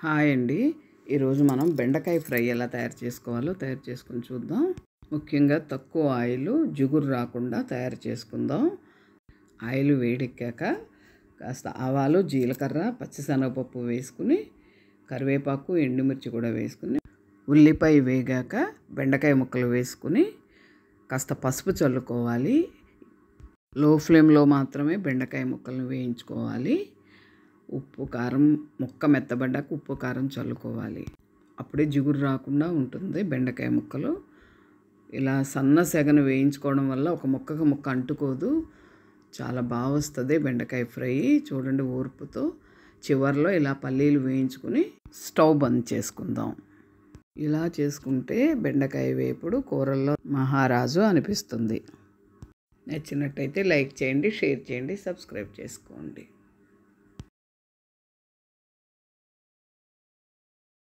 Hi అండి. ఈరోజు మనం బెండకాయ ఫ్రై ఎలా తయారు చేసుకోవాలో చేసుకొని చూద్దాం. ముఖ్యంగా తక్కువ ఆయిల్, జిగురు రాకుండా తయారు చేసుకుందాం. ఆయిల్ వేడెక్కాక కాస్త ఆవాలు, జీలకర్ర, పచ్చిశనగపప్పు వేసుకుని, కరివేపాకు, ఎండుమిర్చి కూడా వేసుకుని, ఉల్లిపాయ వేగాక బెండకాయ ముక్కలు వేసుకుని కాస్త పసుపు చల్లుకోవాలి. లో ఫ్లేమ్లో మాత్రమే బెండకాయ ముక్కలను వేయించుకోవాలి. ఉప్పు, కారం, ముక్క మెత్తబడ్డాక ఉప్పు, కారం చల్లుకోవాలి. అప్పుడే జిగురు రాకుండా ఉంటుంది బెండకాయ ముక్కలు. ఇలా సన్న సెగను వేయించుకోవడం వల్ల ఒక ముక్కకు ముక్క అంటుకోదు. చాలా బాగా వస్తుంది బెండకాయ ఫ్రై. చూడండి ఓర్పుతో. చివర్లో ఇలా పల్లీలు వేయించుకుని స్టవ్ బంద్ చేసుకుందాం. ఇలా చేసుకుంటే బెండకాయ వేపుడు కూరల్లో మహారాజు అనిపిస్తుంది. నచ్చినట్టయితే లైక్ చేయండి, షేర్ చేయండి, సబ్స్క్రైబ్ చేసుకోండి.